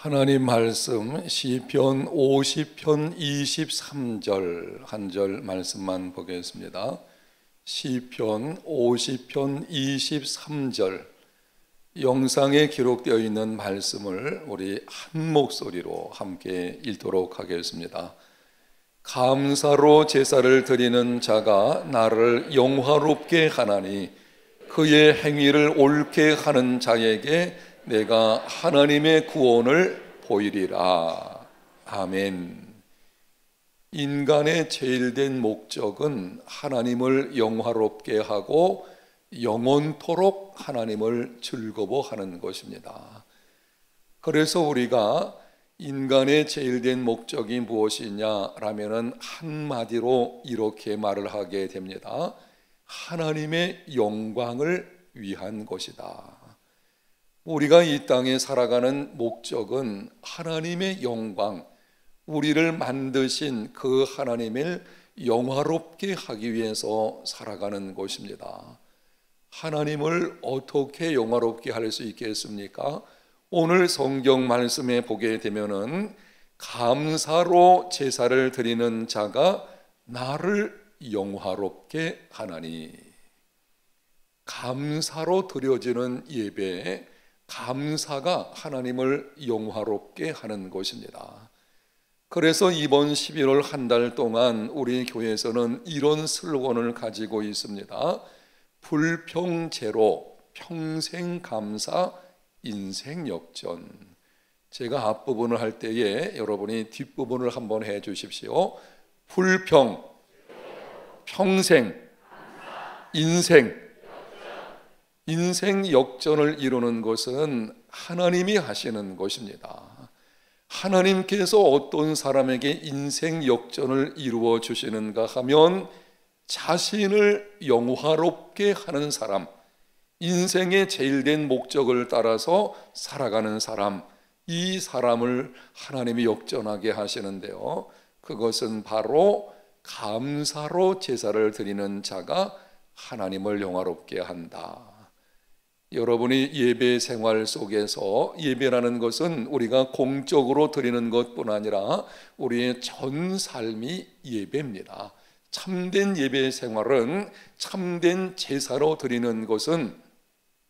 하나님 말씀 시편 50편 23절 한 절 말씀만 보겠습니다. 시편 50편 23절 영상에 기록되어 있는 말씀을 우리 한 목소리로 함께 읽도록 하겠습니다. 감사로 제사를 드리는 자가 나를 영화롭게 하나니 그의 행위를 옳게 하는 자에게 내가 하나님의 구원을 보이리라. 아멘. 인간의 제일된 목적은 하나님을 영화롭게 하고 영원토록 하나님을 즐거워하는 것입니다. 그래서 우리가 인간의 제일된 목적이 무엇이냐라면은 한마디로 이렇게 말을 하게 됩니다. 하나님의 영광을 위한 것이다. 우리가 이 땅에 살아가는 목적은 하나님의 영광, 우리를 만드신 그 하나님을 영화롭게 하기 위해서 살아가는 것입니다. 하나님을 어떻게 영화롭게 할 수 있겠습니까? 오늘 성경 말씀에 보게 되면은 감사로 제사를 드리는 자가 나를 영화롭게 하나니, 감사로 드려지는 예배에 감사가 하나님을 영화롭게 하는 것입니다. 그래서 이번 11월 한 달 동안 우리 교회에서는 이런 슬로건을 가지고 있습니다. 불평제로 평생 감사 인생 역전. 제가 앞부분을 할 때에 여러분이 뒷부분을 한번 해 주십시오. 불평, 평생, 인생 역전을 이루는 것은 하나님이 하시는 것입니다. 하나님께서 어떤 사람에게 인생 역전을 이루어 주시는가 하면 자신을 영화롭게 하는 사람, 인생의 제일된 목적을 따라서 살아가는 사람, 이 사람을 하나님이 역전하게 하시는데요, 그것은 바로 감사로 제사를 드리는 자가 하나님을 영화롭게 한다. 여러분이 예배 생활 속에서, 예배라는 것은 우리가 공적으로 드리는 것뿐 아니라 우리의 전 삶이 예배입니다. 참된 예배 생활은, 참된 제사로 드리는 것은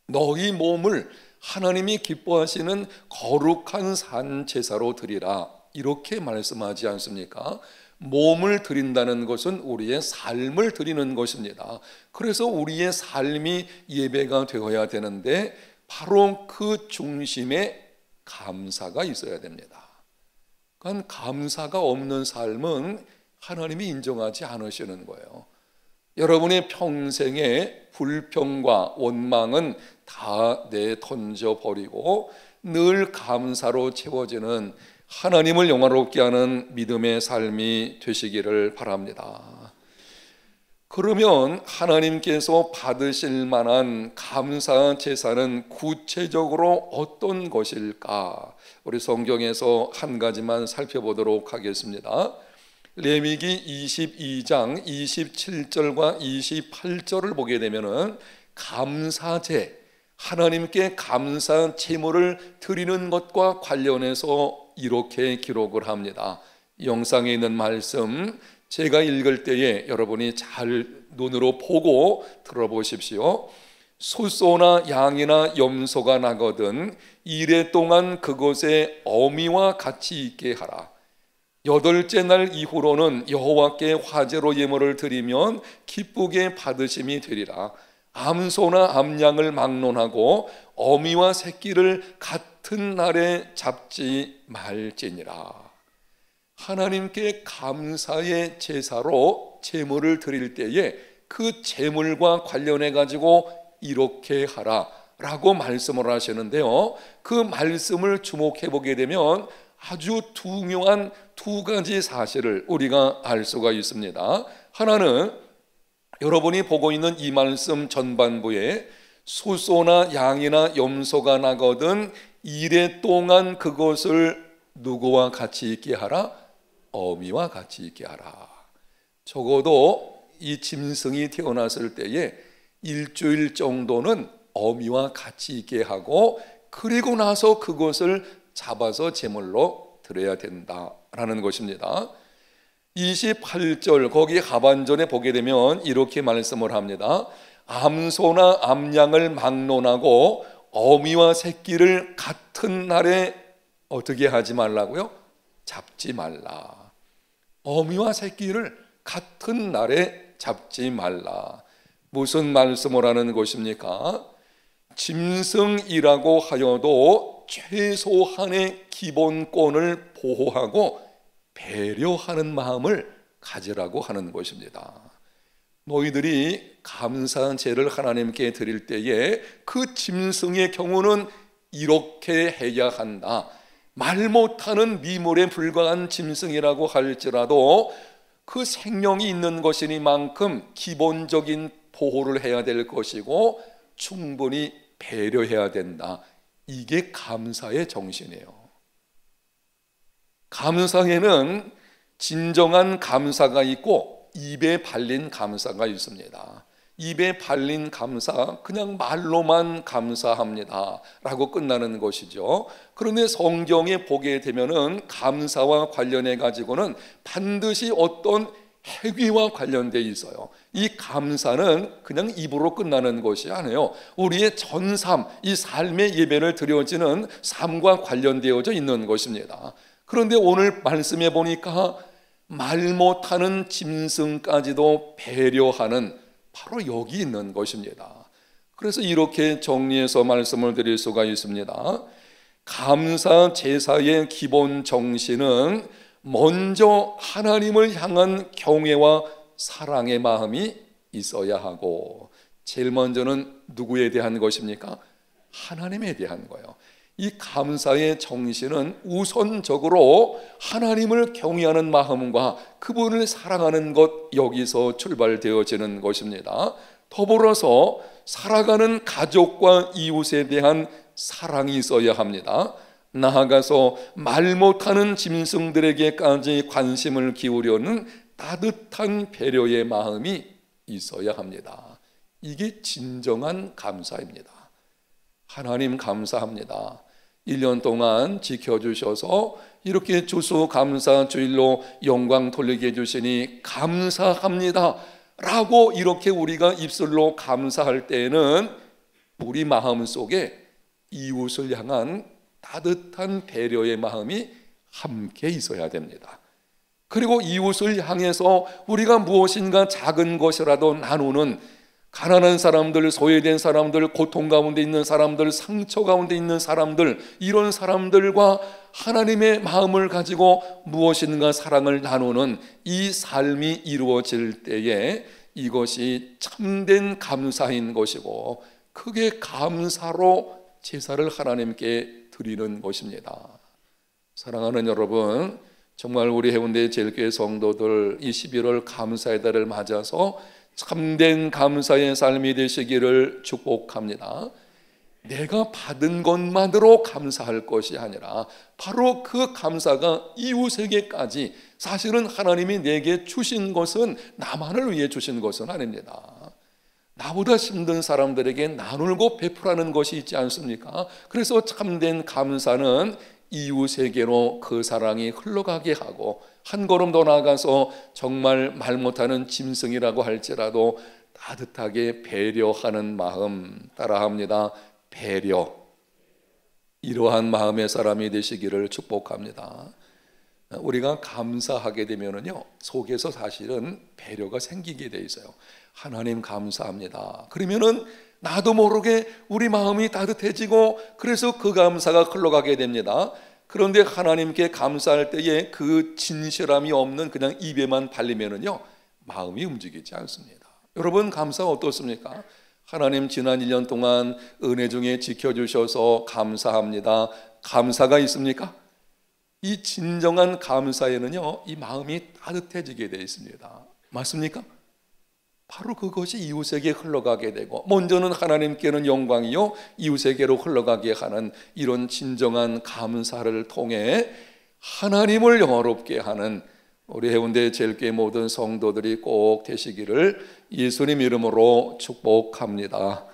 너희 몸을 하나님이 기뻐하시는 거룩한 산 제사로 드리라, 이렇게 말씀하지 않습니까? 몸을 드린다는 것은 우리의 삶을 드리는 것입니다. 그래서 우리의 삶이 예배가 되어야 되는데 바로 그 중심에 감사가 있어야 됩니다. 그러니까 감사가 없는 삶은 하나님이 인정하지 않으시는 거예요. 여러분의 평생의 불평과 원망은 다 내던져 버리고 늘 감사로 채워지는 하나님을 영화롭게 하는 믿음의 삶이 되시기를 바랍니다. 그러면 하나님께서 받으실 만한 감사 제사는 구체적으로 어떤 것일까? 우리 성경에서 한 가지만 살펴보도록 하겠습니다. 레위기 22장 27절과 28절을 보게 되면은 감사제, 하나님께 감사 제물을 드리는 것과 관련해서 이렇게 기록을 합니다. 영상에 있는 말씀 제가 읽을 때에 여러분이 잘 눈으로 보고 들어보십시오. 소소나 양이나 염소가 나거든 이레 동안 그것에 어미와 같이 있게 하라. 8째 날 이후로는 여호와께 화제로 예물을 드리면 기쁘게 받으심이 되리라. 암소나 암양을 막론하고 어미와 새끼를 같은 날에 잡지 말지니라. 하나님께 감사의 제사로 제물을 드릴 때에 그 제물과 관련해 가지고 이렇게 하라라고 말씀을 하시는데요, 그 말씀을 주목해 보게 되면 아주 중요한 두 가지 사실을 우리가 알 수가 있습니다. 하나는 여러분이 보고 있는 이 말씀 전반부에 소소나 양이나 염소가 나거든 이레 동안 그것을 누구와 같이 있게 하라? 어미와 같이 있게 하라. 적어도 이 짐승이 태어났을 때에 일주일 정도는 어미와 같이 있게 하고 그리고 나서 그것을 잡아서 제물로 드려야 된다라는 것입니다. 28절 거기 하반절에 보게 되면 이렇게 말씀을 합니다. 암소나 암양을 막론하고 어미와 새끼를 같은 날에 어떻게 하지 말라고요? 잡지 말라. 어미와 새끼를 같은 날에 잡지 말라. 무슨 말씀을 하는 것입니까? 짐승이라고 하여도 최소한의 기본권을 보호하고 배려하는 마음을 가지라고 하는 것입니다. 너희들이 감사제를 하나님께 드릴 때에 그 짐승의 경우는 이렇게 해야 한다. 말 못하는 미물에 불과한 짐승이라고 할지라도 그 생명이 있는 것이니만큼 기본적인 보호를 해야 될 것이고 충분히 배려해야 된다. 이게 감사의 정신이에요. 감사에는 진정한 감사가 있고 입에 발린 감사가 있습니다. 입에 발린 감사, 그냥 말로만 감사합니다 라고 끝나는 것이죠. 그런데 성경에 보게 되면은 감사와 관련해 가지고는 반드시 어떤 행위와 관련돼 있어요. 이 감사는 그냥 입으로 끝나는 것이 아니에요. 우리의 전삶, 이 삶의 예배를 드려지는 삶과 관련되어져 있는 것입니다. 그런데 오늘 말씀해 보니까 말 못하는 짐승까지도 배려하는 바로 여기 있는 것입니다. 그래서 이렇게 정리해서 말씀을 드릴 수가 있습니다. 감사 제사의 기본 정신은 먼저 하나님을 향한 경외와 사랑의 마음이 있어야 하고, 제일 먼저는 누구에 대한 것입니까? 하나님에 대한 거예요. 이 감사의 정신은 우선적으로 하나님을 경외하는 마음과 그분을 사랑하는 것, 여기서 출발되어지는 것입니다. 더불어서 살아가는 가족과 이웃에 대한 사랑이 있어야 합니다. 나아가서 말 못하는 짐승들에게까지 관심을 기울여는 따뜻한 배려의 마음이 있어야 합니다. 이게 진정한 감사입니다. 하나님 감사합니다. 1년 동안 지켜주셔서 이렇게 주수감사주일로 영광 돌리게 해주시니 감사합니다 라고 이렇게 우리가 입술로 감사할 때에는 우리 마음 속에 이웃을 향한 따뜻한 배려의 마음이 함께 있어야 됩니다. 그리고 이웃을 향해서 우리가 무엇인가 작은 것이라도 나누는, 가난한 사람들, 소외된 사람들, 고통 가운데 있는 사람들, 상처 가운데 있는 사람들, 이런 사람들과 하나님의 마음을 가지고 무엇인가 사랑을 나누는 이 삶이 이루어질 때에 이것이 참된 감사인 것이고, 크게 감사로 제사를 하나님께 드리는 것입니다. 사랑하는 여러분, 정말 우리 해운대 제일교회 성도들 이 11월 감사의 달을 맞아서 참된 감사의 삶이 되시기를 축복합니다. 내가 받은 것만으로 감사할 것이 아니라 바로 그 감사가 이웃에게까지, 사실은 하나님이 내게 주신 것은 나만을 위해 주신 것은 아닙니다. 나보다 힘든 사람들에게 나누고 베풀라는 것이 있지 않습니까? 그래서 참된 감사는 이웃에게로 그 사랑이 흘러가게 하고, 한 걸음 더 나아가서 정말 말 못하는 짐승이라고 할지라도 따뜻하게 배려하는 마음, 따라합니다. 배려. 이러한 마음의 사람이 되시기를 축복합니다. 우리가 감사하게 되면은요, 속에서 사실은 배려가 생기게 돼 있어요. 하나님 감사합니다. 그러면은 나도 모르게 우리 마음이 따뜻해지고, 그래서 그 감사가 흘러가게 됩니다. 그런데 하나님께 감사할 때에 그 진실함이 없는 그냥 입에만 발리면은요, 마음이 움직이지 않습니다. 여러분, 감사 어떻습니까? 하나님 지난 1년 동안 은혜 중에 지켜주셔서 감사합니다. 감사가 있습니까? 이 진정한 감사에는요, 이 마음이 따뜻해지게 되어 있습니다. 맞습니까? 바로 그것이 이웃에게 흘러가게 되고, 먼저는 하나님께는 영광이요 이웃에게로 흘러가게 하는 이런 진정한 감사를 통해 하나님을 영화롭게 하는 우리 해운대 제일교회 모든 성도들이 꼭 되시기를 예수님 이름으로 축복합니다.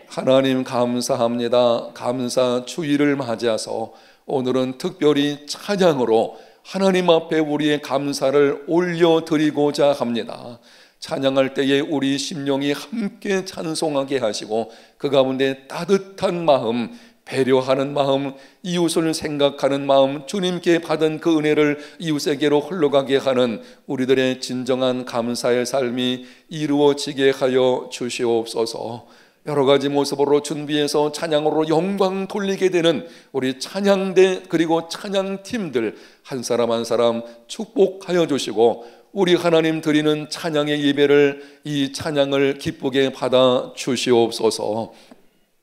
하나님 감사합니다. 감사 주일을 맞이해서 오늘은 특별히 찬양으로 하나님 앞에 우리의 감사를 올려드리고자 합니다. 찬양할 때에 우리 심령이 함께 찬송하게 하시고 그 가운데 따뜻한 마음, 배려하는 마음, 이웃을 생각하는 마음, 주님께 받은 그 은혜를 이웃에게로 흘러가게 하는 우리들의 진정한 감사의 삶이 이루어지게 하여 주시옵소서. 여러 가지 모습으로 준비해서 찬양으로 영광 돌리게 되는 우리 찬양대 그리고 찬양팀들 한 사람 한 사람 축복하여 주시고 우리 하나님 드리는 찬양의 예배를 이 찬양을 기쁘게 받아 주시옵소서.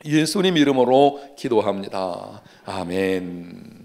예수님 이름으로 기도합니다. 아멘.